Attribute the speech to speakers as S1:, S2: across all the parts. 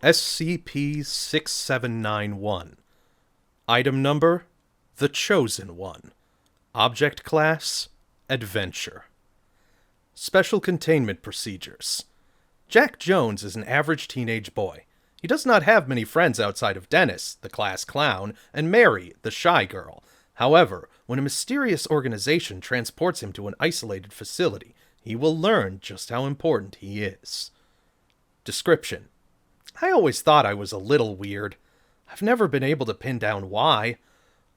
S1: SCP-6791. Item number: The Chosen One. Object Class: Adventure. Special Containment Procedures. Jack Jones is an average teenage boy. He does not have many friends outside of Dennis, the class clown, and Mary, the shy girl. However, when a mysterious organization transports him to an isolated facility, he will learn just how important he is. Description: I always thought I was a little weird. I've never been able to pin down why.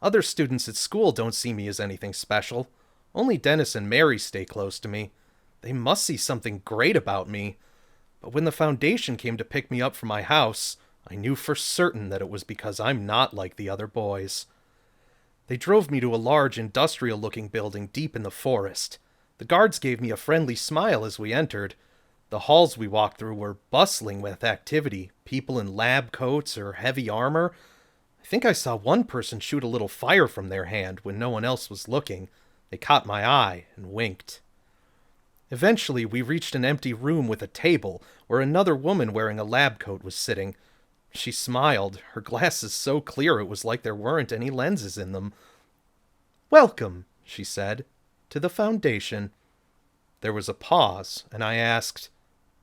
S1: Other students at school don't see me as anything special. Only Dennis and Mary stay close to me. They must see something great about me. But when the Foundation came to pick me up from my house, I knew for certain that it was because I'm not like the other boys. They drove me to a large industrial-looking building deep in the forest. The guards gave me a friendly smile as we entered. The halls we walked through were bustling with activity, people in lab coats or heavy armor. I think I saw one person shoot a little fire from their hand when no one else was looking. They caught my eye and winked. Eventually, we reached an empty room with a table where another woman wearing a lab coat was sitting. She smiled, her glasses so clear it was like there weren't any lenses in them. "Welcome," she said, "to the Foundation." There was a pause, and I asked,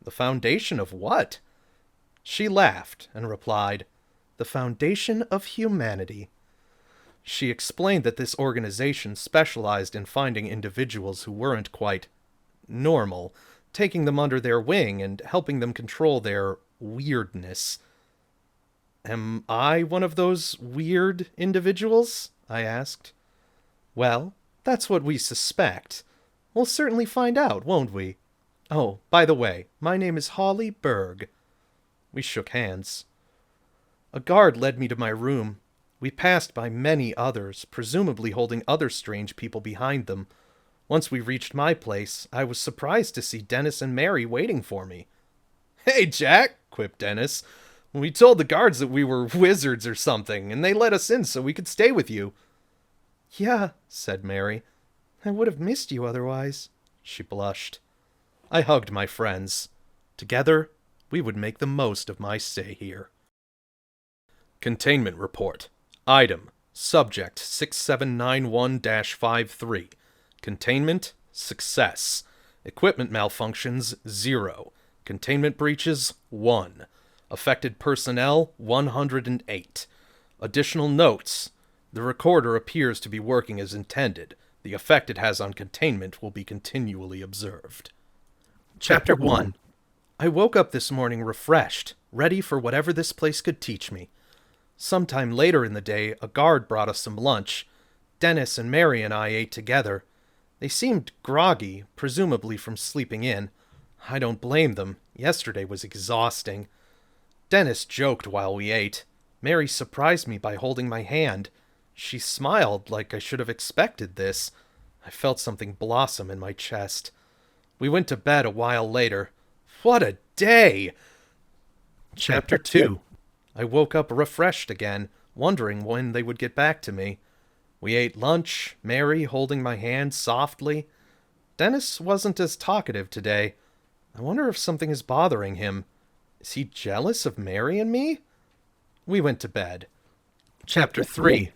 S1: "The Foundation of what?" She laughed and replied, "The Foundation of Humanity." She explained that this organization specialized in finding individuals who weren't quite normal, taking them under their wing and helping them control their weirdness. "Am I one of those weird individuals?" I asked. "Well, that's what we suspect. We'll certainly find out, won't we? Oh, by the way, my name is Holly Berg." We shook hands. A guard led me to my room. We passed by many others, presumably holding other strange people behind them. Once we reached my place, I was surprised to see Dennis and Mary waiting for me. "Hey, Jack," quipped Dennis. "We told the guards that we were wizards or something, and they let us in so we could stay with you." "Yeah," said Mary. "I would have missed you otherwise." She blushed. I hugged my friends. Together, we would make the most of my stay here. Containment Report. Item: Subject 6791-53. Containment: Success. Equipment malfunctions: 0. Containment breaches: 1. Affected personnel: 108. Additional notes: the recorder appears to be working as intended. The effect it has on containment will be continually observed. Chapter 1. I woke up this morning refreshed, ready for whatever this place could teach me. Sometime later in the day, a guard brought us some lunch. Dennis and Mary and I ate together. They seemed groggy, presumably from sleeping in. I don't blame them. Yesterday was exhausting. Dennis joked while we ate. Mary surprised me by holding my hand. She smiled like I should have expected this. I felt something blossom in my chest. We went to bed a while later. What a day! Chapter 2. I woke up refreshed again, wondering when they would get back to me. We ate lunch, Mary holding my hand softly. Dennis wasn't as talkative today. I wonder if something is bothering him. Is he jealous of Mary and me? We went to bed. Chapter 3.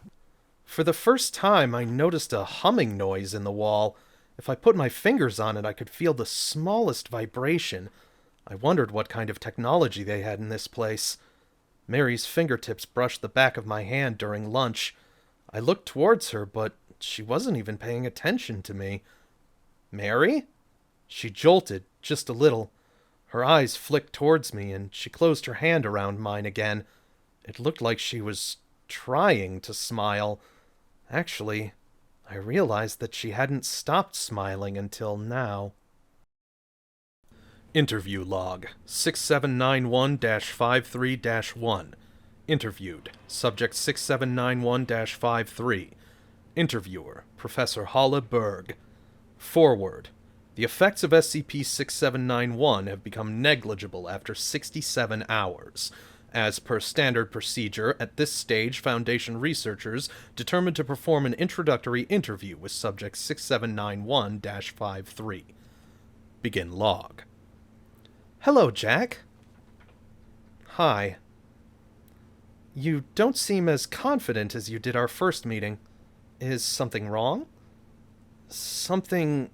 S1: For the first time, I noticed a humming noise in the wall. If I put my fingers on it, I could feel the smallest vibration. I wondered what kind of technology they had in this place. Mary's fingertips brushed the back of my hand during lunch. I looked towards her, but she wasn't even paying attention to me. "Mary?" She jolted, just a little. Her eyes flicked towards me, and she closed her hand around mine again. It looked like she was trying to smile. Actually, I realized that she hadn't stopped smiling until now. Interview Log 6791-53-1. Interviewed. Subject 6791-53. Interviewer: Professor Holly Berg. Forward. The effects of SCP-6791 have become negligible after 67 hours. As per standard procedure, at this stage, Foundation researchers determined to perform an introductory interview with Subject 6791-53. Begin log. "Hello, Jack." Hi. You don't seem as confident as you did our first meeting. Is something wrong? Something...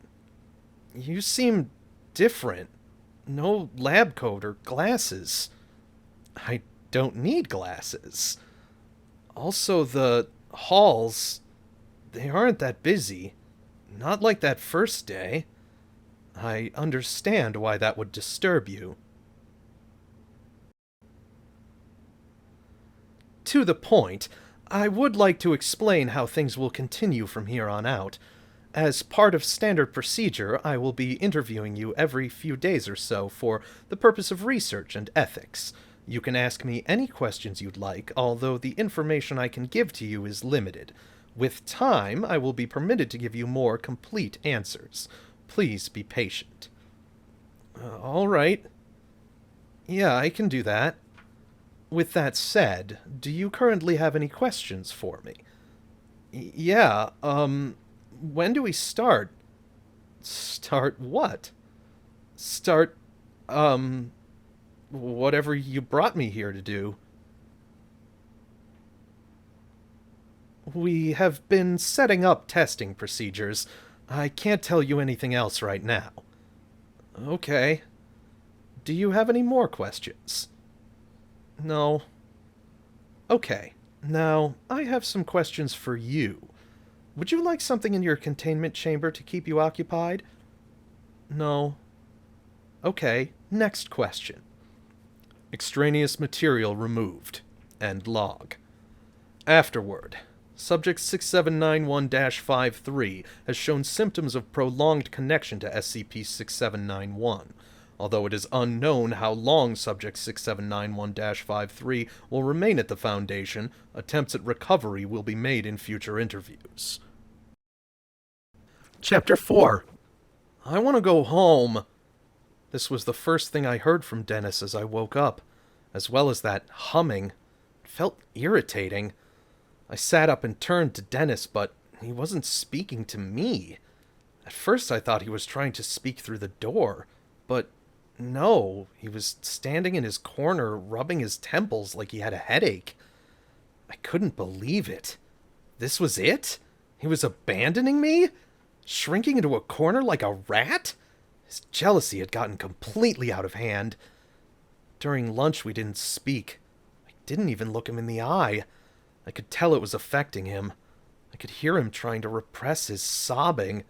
S1: You seem different. No lab coat or glasses. I don't need glasses. Also, the halls, they aren't that busy. Not like that first day. I understand why that would disturb you. To the point, I would like to explain how things will continue from here on out. As part of standard procedure, I will be interviewing you every few days or so for the purpose of research and ethics. You can ask me any questions you'd like, although the information I can give to you is limited. With time, I will be permitted to give you more complete answers. Please be patient. All right. Yeah, I can do that. With that said, do you currently have any questions for me? Yeah, when do we start? Start what? Start, whatever you brought me here to do. We have been setting up testing procedures. I can't tell you anything else right now. Okay. Do you have any more questions? No. Okay. Now, I have some questions for you. Would you like something in your containment chamber to keep you occupied? No. Okay, next question. Extraneous material removed. End log. Afterward, Subject 6791-53 has shown symptoms of prolonged connection to SCP-6791. Although it is unknown how long Subject 6791-53 will remain at the Foundation, attempts at recovery will be made in future interviews. Chapter 4. I want to go home. This was the first thing I heard from Dennis as I woke up, as well as that humming. It felt irritating. I sat up and turned to Dennis, but he wasn't speaking to me. At first I thought he was trying to speak through the door, but no, he was standing in his corner, rubbing his temples like he had a headache. I couldn't believe it. This was it? He was abandoning me? Shrinking into a corner like a rat? His jealousy had gotten completely out of hand. During lunch we didn't speak. I didn't even look him in the eye. I could tell it was affecting him. I could hear him trying to repress his sobbing.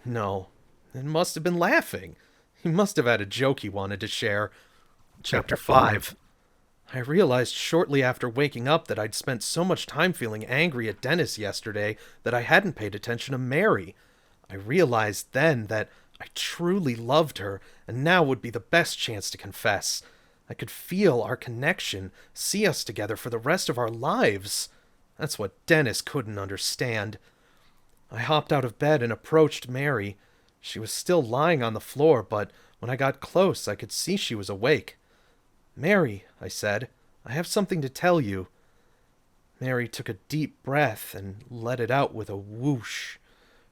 S1: No, it must have been laughing. He must have had a joke he wanted to share. Chapter 5. I realized shortly after waking up that I'd spent so much time feeling angry at Dennis yesterday that I hadn't paid attention to Mary. I realized then that I truly loved her, and now would be the best chance to confess. I could feel our connection, see us together for the rest of our lives. That's what Dennis couldn't understand. I hopped out of bed and approached Mary. She was still lying on the floor, but when I got close, I could see she was awake. "Mary," I said, "I have something to tell you." Mary took a deep breath and let it out with a whoosh.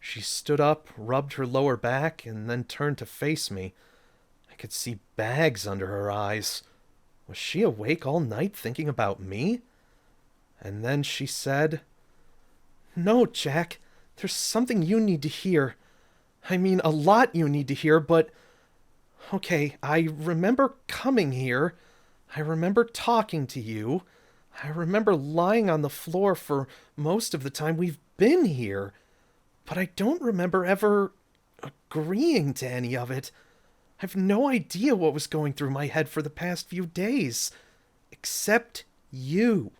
S1: She stood up, rubbed her lower back, and then turned to face me. I could see bags under her eyes. Was she awake all night thinking about me? And then she said, "No, Jack, there's something you need to hear. I mean, a lot you need to hear, but... Okay, I remember coming here. I remember talking to you. I remember lying on the floor for most of the time we've been here. But I don't remember ever agreeing to any of it. I've no idea what was going through my head for the past few days. Except you.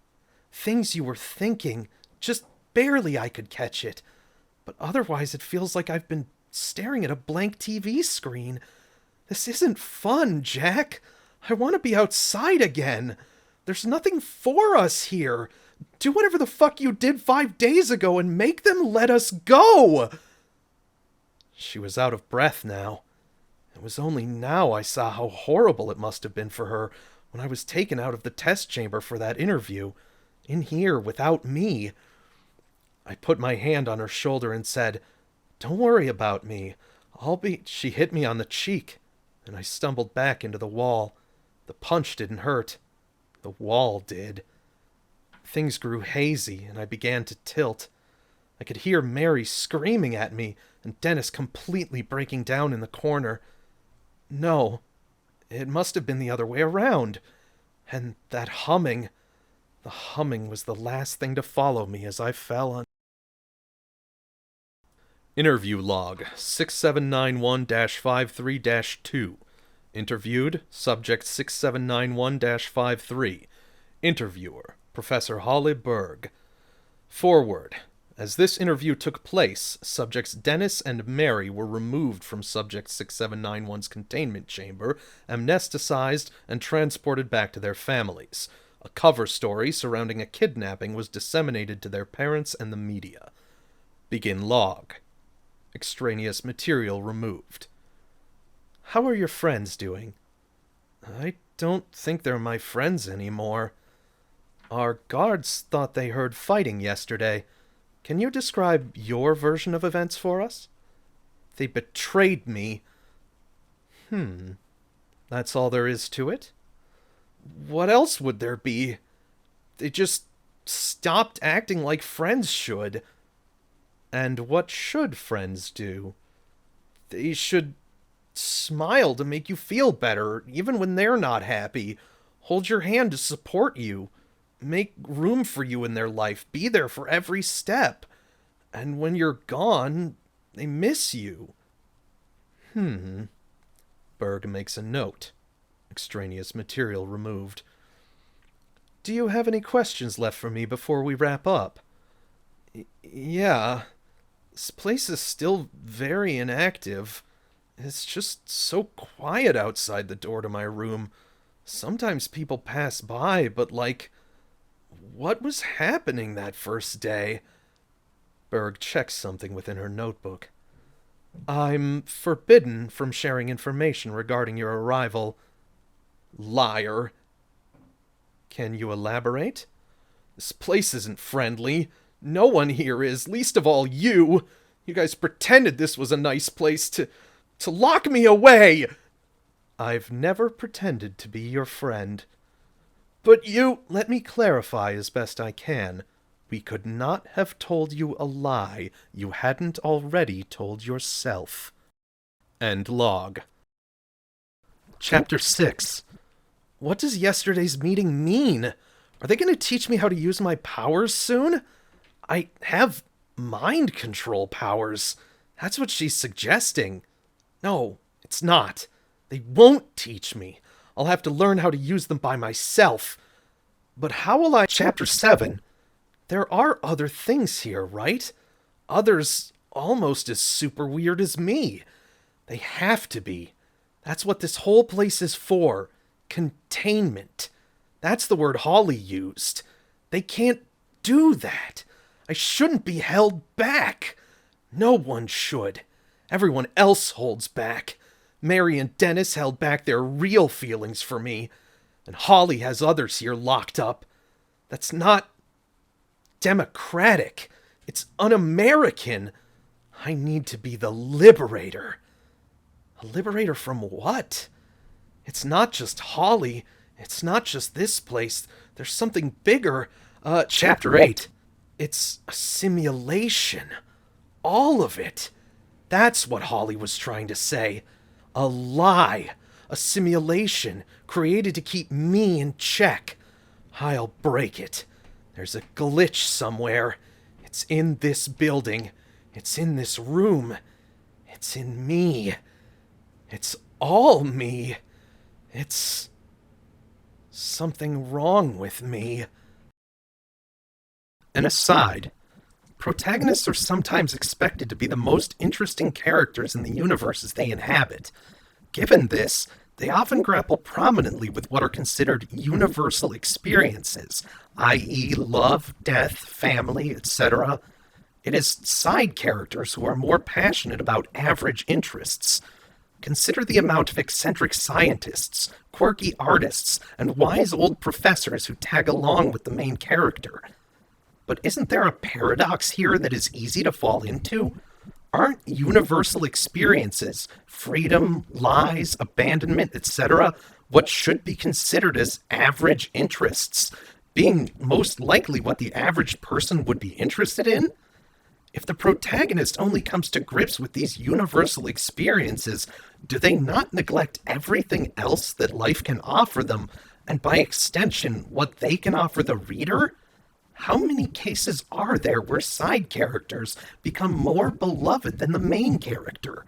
S1: Things you were thinking. Just barely I could catch it. But otherwise it feels like I've been staring at a blank TV screen. This isn't fun, Jack. I want to be outside again. There's nothing for us here. Do whatever the fuck you did 5 days ago and make them let us go!" She was out of breath now. It was only now I saw how horrible it must have been for her when I was taken out of the test chamber for that interview, in here without me. I put my hand on her shoulder and said, "Don't worry about me. She hit me on the cheek, and I stumbled back into the wall. The punch didn't hurt. The wall did. Things grew hazy, and I began to tilt. I could hear Mary screaming at me, and Dennis completely breaking down in the corner. No, it must have been the other way around. And that humming... The humming was the last thing to follow me as I fell on... Interview log 6791-53-2. Interviewed, subject 6791-53. Interviewer, Professor Holly Berg. Forward. As this interview took place, subjects Dennis and Mary were removed from subject 6791's containment chamber, amnesticized, and transported back to their families. A cover story surrounding a kidnapping was disseminated to their parents and the media. Begin log. Extraneous material removed. How are your friends doing? I don't think they're my friends anymore. Our guards thought they heard fighting yesterday. Can you describe your version of events for us? They betrayed me. That's all there is to it? What else would there be? They just stopped acting like friends should. And what should friends do? They should smile to make you feel better, even when they're not happy. Hold your hand to support you. Make room for you in their life. Be there for every step. And when you're gone, they miss you. Berg makes a note. Extraneous material removed. Do you have any questions left for me before we wrap up? Yeah. This place is still very inactive. It's just so quiet outside the door to my room. Sometimes people pass by, but what was happening that first day? Berg checks something within her notebook. I'm forbidden from sharing information regarding your arrival. Liar. Can you elaborate? This place isn't friendly. No one here is, least of all you. You guys pretended this was a nice place to lock me away. I've never pretended to be your friend. But let me clarify as best I can. We could not have told you a lie you hadn't already told yourself. End log. Chapter 6. What does yesterday's meeting mean? Are they going to teach me how to use my powers soon? I have mind control powers. That's what she's suggesting. No, it's not. They won't teach me. I'll have to learn how to use them by myself. But how will I... Chapter 7. There are other things here, right? Others almost as super weird as me. They have to be. That's what this whole place is for. Containment. That's the word Holly used. They can't do that. I shouldn't be held back. No one should. Everyone else holds back. Mary and Dennis held back their real feelings for me. And Holly has others here locked up. That's not democratic. It's un-American. I need to be the liberator. A liberator from what? It's not just Holly. It's not just this place. There's something bigger. Chapter 8. It's a simulation. All of it. That's what Holly was trying to say. A lie. A simulation created to keep me in check. I'll break it. There's a glitch somewhere. It's in this building. It's in this room. It's in me. It's all me. It's something wrong with me. An aside. Protagonists are sometimes expected to be the most interesting characters in the universes they inhabit. Given this, they often grapple prominently with what are considered universal experiences, i.e. love, death, family, etc. It is side characters who are more passionate about average interests. Consider the amount of eccentric scientists, quirky artists, and wise old professors who tag along with the main character. But isn't there a paradox here that is easy to fall into? Aren't universal experiences, freedom, lies, abandonment, etc., what should be considered as average interests being most likely what the average person would be interested in? If the protagonist only comes to grips with these universal experiences, do they not neglect everything else that life can offer them, and by extension, what they can offer the reader? How many cases are there where side characters become more beloved than the main character?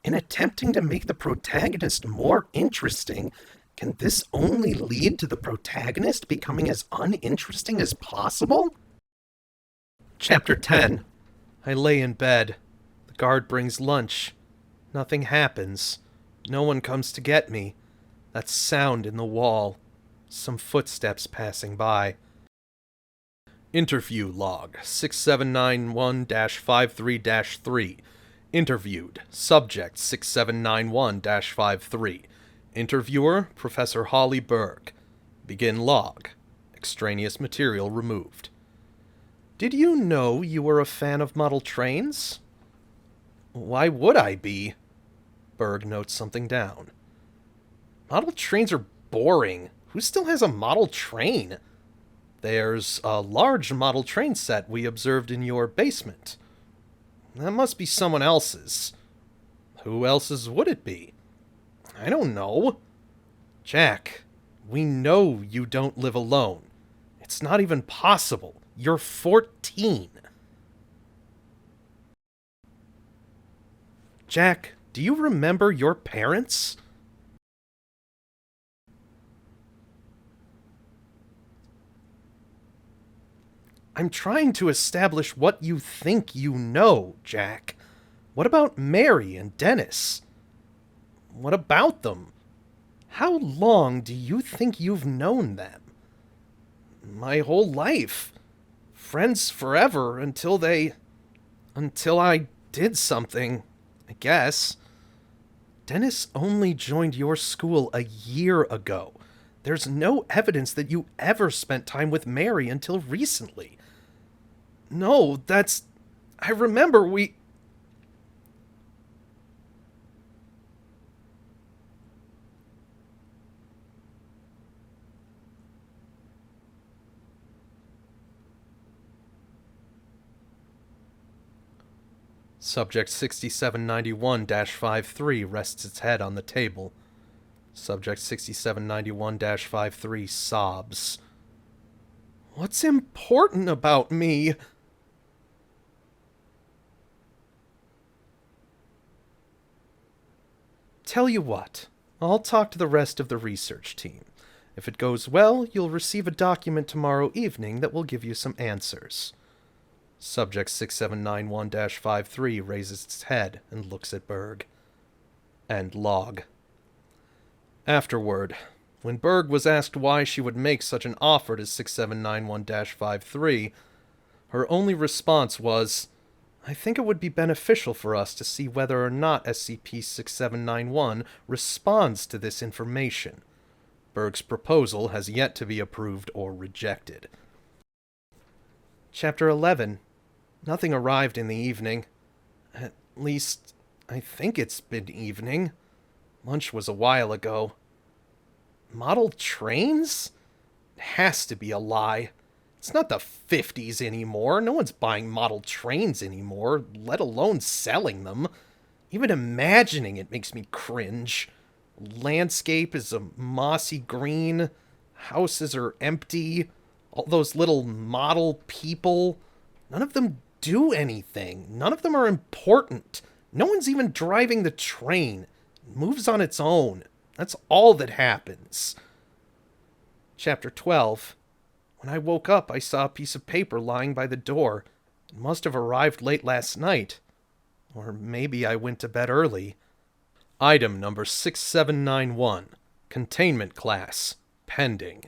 S1: In attempting to make the protagonist more interesting, can this only lead to the protagonist becoming as uninteresting as possible? Chapter 10. I lay in bed. The guard brings lunch. Nothing happens. No one comes to get me. That sound in the wall. Some footsteps passing by. Interview log 6791-53-3. Interviewed. Subject 6791-53. Interviewer Professor Holly Berg. Begin log. Extraneous material removed. Did you know you were a fan of model trains? Why would I be? Berg notes something down. Model trains are boring. Who still has a model train? There's a large model train set we observed in your basement. That must be someone else's. Who else's would it be? I don't know. Jack, we know you don't live alone. It's not even possible. You're 14. Jack, do you remember your parents? I'm trying to establish what you think you know, Jack. What about Mary and Dennis? What about them? How long do you think you've known them? My whole life. Friends forever until I did something, I guess. Dennis only joined your school a year ago. There's no evidence that you ever spent time with Mary until recently. No, I remember we... Subject 6791-53 rests its head on the table. Subject 6791-53 sobs. What's important about me? Tell you what, I'll talk to the rest of the research team. If it goes well, you'll receive a document tomorrow evening that will give you some answers. Subject 6791-53 raises its head and looks at Berg. End log. Afterward, when Berg was asked why she would make such an offer to 6791-53, her only response was, I think it would be beneficial for us to see whether or not SCP-6791 responds to this information. Berg's proposal has yet to be approved or rejected. Chapter 11. Nothing arrived in the evening. At least, I think it's been evening. Lunch was a while ago. Model trains? It has to be a lie. It's not the 50s anymore. No one's buying model trains anymore, let alone selling them. Even imagining it makes me cringe. Landscape is a mossy green. Houses are empty. All those little model people. None of them do anything. None of them are important. No one's even driving the train. It moves on its own. That's all that happens. Chapter 12. When I woke up, I saw a piece of paper lying by the door. It must have arrived late last night. Or maybe I went to bed early. Item number 6791. Containment Class. Pending.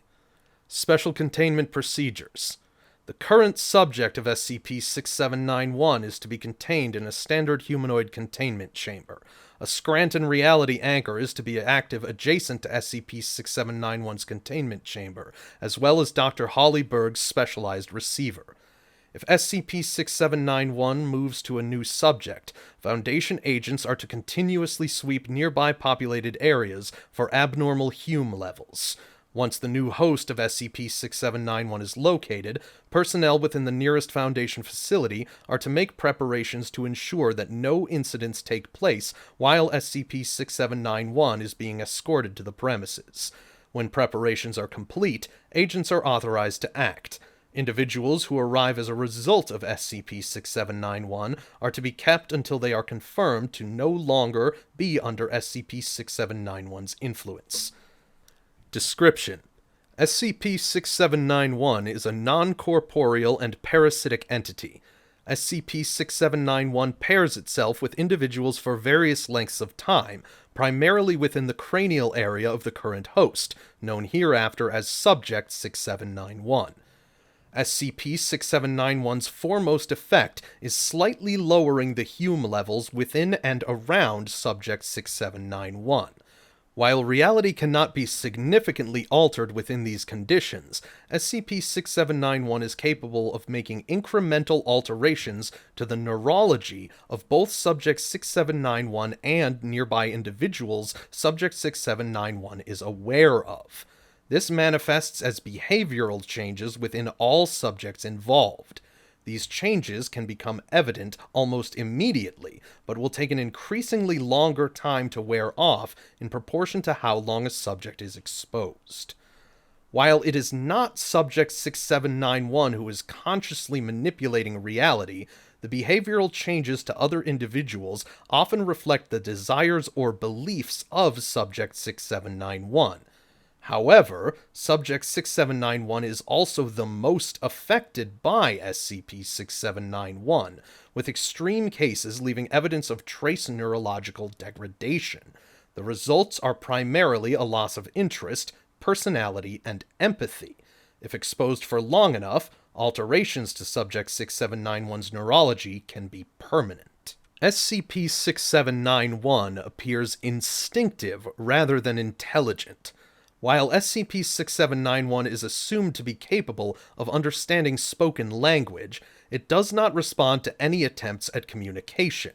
S1: Special Containment Procedures. The current subject of SCP-6791 is to be contained in a standard humanoid containment chamber. A Scranton reality anchor is to be active adjacent to SCP-6791's containment chamber, as well as Dr. Holly Berg's specialized receiver. If SCP-6791 moves to a new subject, Foundation agents are to continuously sweep nearby populated areas for abnormal Hume levels. Once the new host of SCP-6791 is located, personnel within the nearest Foundation facility are to make preparations to ensure that no incidents take place while SCP-6791 is being escorted to the premises. When preparations are complete, agents are authorized to act. Individuals who arrive as a result of SCP-6791 are to be kept until they are confirmed to no longer be under SCP-6791's influence. Description: SCP-6791 is a non-corporeal and parasitic entity. SCP-6791 pairs itself with individuals for various lengths of time, primarily within the cranial area of the current host, known hereafter as Subject 6791. SCP-6791's foremost effect is slightly lowering the Hume levels within and around Subject 6791. While reality cannot be significantly altered within these conditions, SCP-6791 is capable of making incremental alterations to the neurology of both Subject 6791 and nearby individuals Subject 6791 is aware of. This manifests as behavioral changes within all subjects involved. These changes can become evident almost immediately, but will take an increasingly longer time to wear off in proportion to how long a subject is exposed. While it is not Subject 6791 who is consciously manipulating reality, the behavioral changes to other individuals often reflect the desires or beliefs of Subject 6791. However, Subject 6791 is also the most affected by SCP-6791, with extreme cases leaving evidence of trace neurological degradation. The results are primarily a loss of interest, personality, and empathy. If exposed for long enough, alterations to Subject 6791's neurology can be permanent. SCP-6791 appears instinctive rather than intelligent. While SCP-6791 is assumed to be capable of understanding spoken language, it does not respond to any attempts at communication.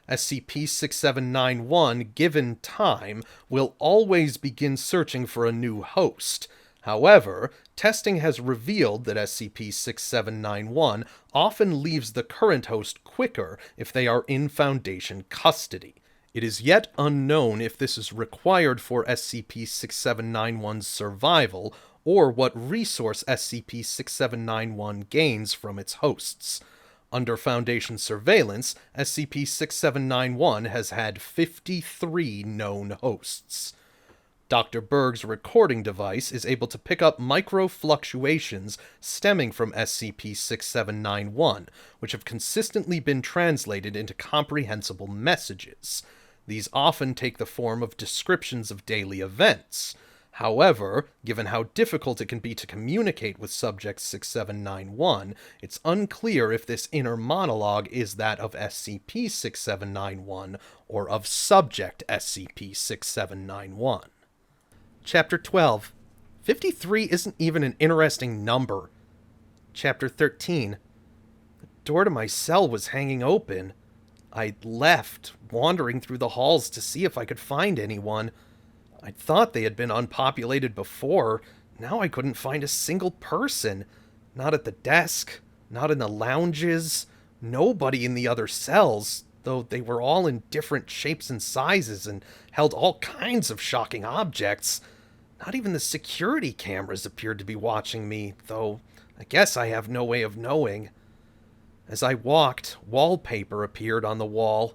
S1: SCP-6791, given time, will always begin searching for a new host. However, testing has revealed that SCP-6791 often leaves the current host quicker if they are in Foundation custody. It is yet unknown if this is required for SCP-6791's survival, or what resource SCP-6791 gains from its hosts. Under Foundation surveillance, SCP-6791 has had 53 known hosts. Dr. Berg's recording device is able to pick up micro-fluctuations stemming from SCP-6791, which have consistently been translated into comprehensible messages. These often take the form of descriptions of daily events. However, given how difficult it can be to communicate with Subject 6791, it's unclear if this inner monologue is that of SCP-6791 or of Subject SCP-6791. Chapter 12. 53 isn't even an interesting number. Chapter 13. The door to my cell was hanging open. I left, wandering through the halls to see if I could find anyone. I thought they had been unpopulated before. Now I couldn't find a single person. Not at the desk, not in the lounges, nobody in the other cells, though they were all in different shapes and sizes and held all kinds of shocking objects. Not even the security cameras appeared to be watching me, though I guess I have no way of knowing. As I walked, wallpaper appeared on the wall.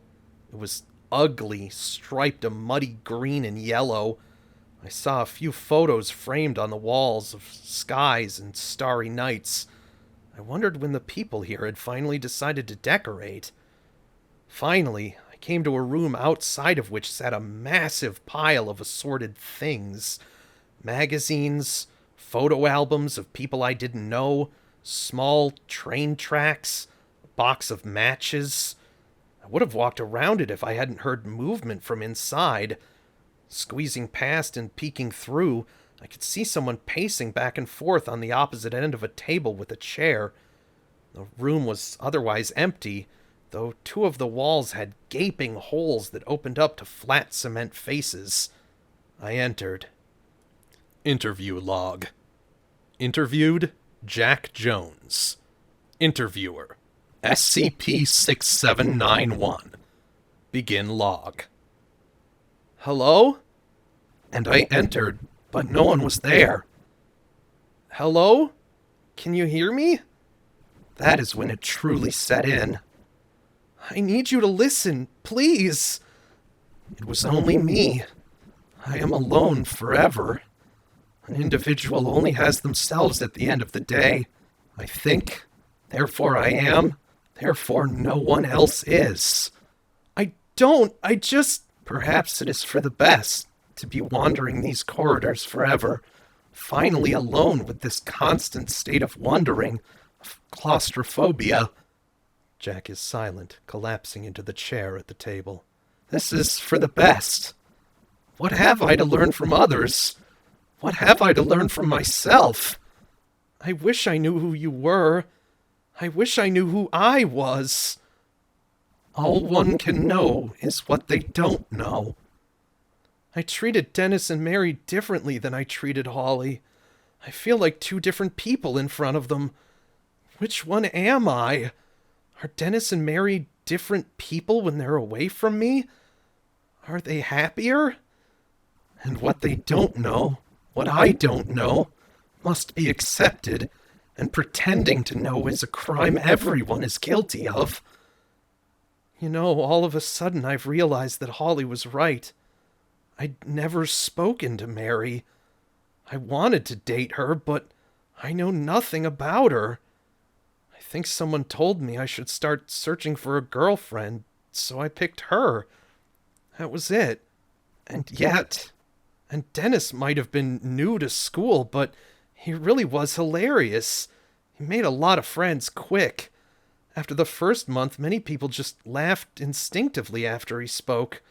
S1: It was ugly, striped a muddy green and yellow. I saw a few photos framed on the walls of skies and starry nights. I wondered when the people here had finally decided to decorate. Finally, I came to a room outside of which sat a massive pile of assorted things. Magazines, photo albums of people I didn't know, small train tracks, a box of matches. I would have walked around it if I hadn't heard movement from inside. Squeezing past and peeking through, I could see someone pacing back and forth on the opposite end of a table with a chair. The room was otherwise empty, though 2 of the walls had gaping holes that opened up to flat cement faces. I entered. Interview log. Interviewed, Jack Jones. Interviewer, SCP-6791. Begin log. Hello? And I entered, but no one was there. Hello? Can you hear me? That is when it truly set in. I need you to listen, please. It was only me. I am alone forever. An individual only has themselves at the end of the day. I think, therefore I am, therefore no one else is. I just... Perhaps it is for the best to be wandering these corridors forever, finally alone with this constant state of wondering, of claustrophobia. Jack is silent, collapsing into the chair at the table. This is for the best. What have I to learn from others? What have I to learn from myself? I wish I knew who you were. I wish I knew who I was. All one can know is what they don't know. I treated Dennis and Mary differently than I treated Holly. I feel like 2 different people in front of them. Which one am I? Are Dennis and Mary different people when they're away from me? Are they happier? And what they don't know, what I don't know, must be accepted, and pretending to know is a crime everyone is guilty of. You know, all of a sudden I've realized that Holly was right. I'd never spoken to Mary. I wanted to date her, but I know nothing about her. I think someone told me I should start searching for a girlfriend, so I picked her. That was it. And Dennis might have been new to school, but he really was hilarious. He made a lot of friends quick. After the first month, many people just laughed instinctively after he spoke.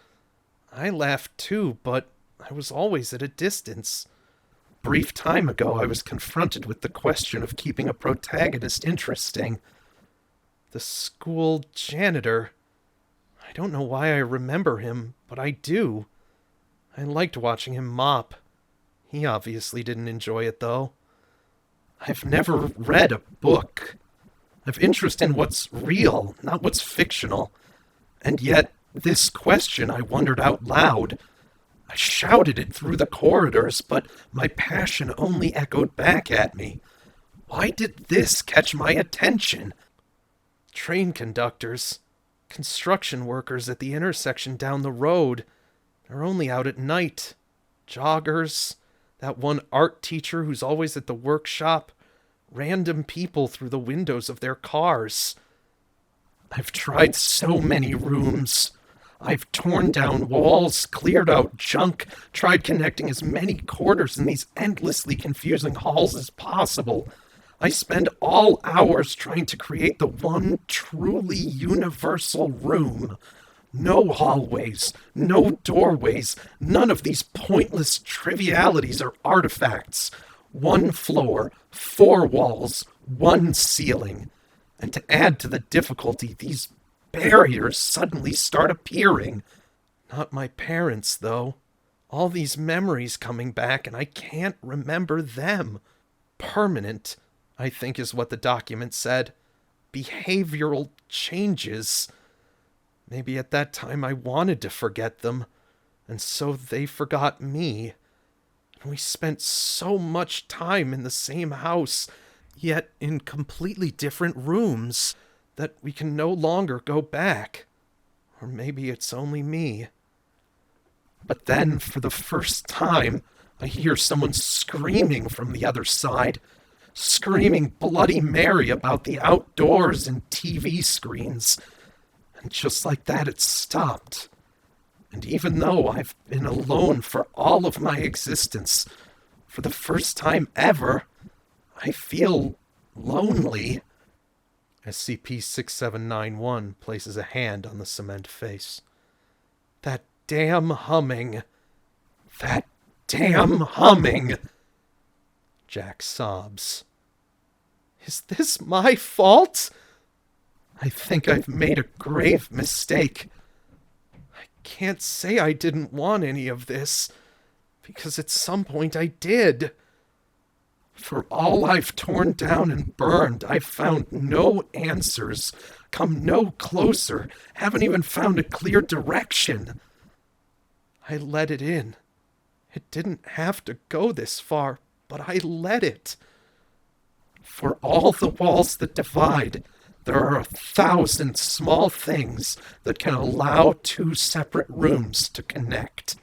S1: I laughed too, but I was always at a distance. Brief time ago, I was confronted with the question of keeping a protagonist interesting. The school janitor. I don't know why I remember him, but I do. I liked watching him mop. He obviously didn't enjoy it, though. I've never read a book. I've interest in what's real, not what's fictional. And yet, this question I wondered out loud. I shouted it through the corridors, but my passion only echoed back at me. Why did this catch my attention? Train conductors, construction workers at the intersection down the road. They're only out at night. Joggers, that one art teacher who's always at the workshop. Random people through the windows of their cars. I've tried so many rooms. I've torn down walls, cleared out junk, tried connecting as many quarters in these endlessly confusing halls as possible. I spend all hours trying to create the one truly universal room. No hallways, no doorways, none of these pointless trivialities or artifacts. 1 floor, 4 walls, 1 ceiling. And to add to the difficulty, these barriers suddenly start appearing. Not my parents, though. All these memories coming back, and I can't remember them. Permanent, I think is what the document said. Behavioral changes. Maybe at that time I wanted to forget them, and so they forgot me. And we spent so much time in the same house, yet in completely different rooms, that we can no longer go back. Or maybe it's only me. But then, for the first time, I hear someone screaming from the other side, screaming Bloody Mary about the outdoors and TV screens. And just like that, it stopped. And even though I've been alone for all of my existence, for the first time ever, I feel lonely. SCP-6791 places a hand on the cement face. That damn humming. That damn humming. Jack sobs. Is this my fault? I think I've made a grave mistake. I can't say I didn't want any of this, because at some point I did. For all I've torn down and burned, I've found no answers, come no closer, haven't even found a clear direction. I let it in. It didn't have to go this far, but I let it. For all the walls that divide, there are 1,000 small things that can allow two separate rooms to connect.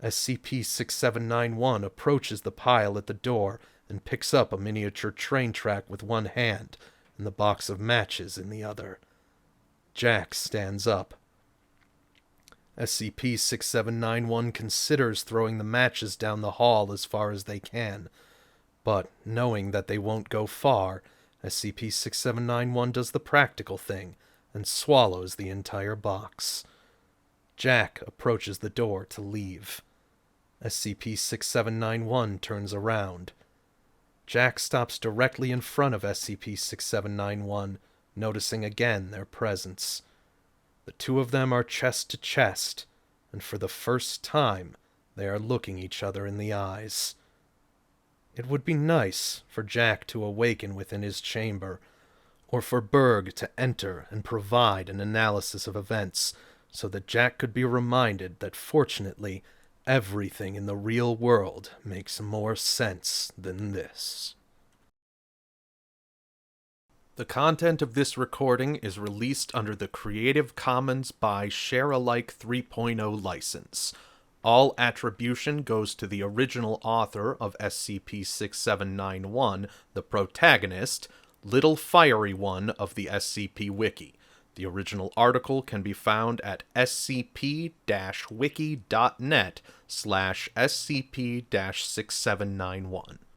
S1: SCP-6791 approaches the pile at the door and picks up a miniature train track with one hand and the box of matches in the other. Jack stands up. SCP-6791 considers throwing the matches down the hall as far as they can, but knowing that they won't go far, SCP-6791 does the practical thing and swallows the entire box. Jack approaches the door to leave. SCP-6791 turns around. Jack stops directly in front of SCP-6791, noticing again their presence. The two of them are chest to chest, and for the first time, they are looking each other in the eyes. It would be nice for Jack to awaken within his chamber, or for Berg to enter and provide an analysis of events, so that Jack could be reminded that fortunately, everything in the real world makes more sense than this. The content of this recording is released under the Creative Commons by Share-alike 3.0 license. All attribution goes to the original author of SCP-6791, the Protagonist, LittleFieryOne of the SCP Wiki. The original article can be found at scp-wiki.net/scp-6791.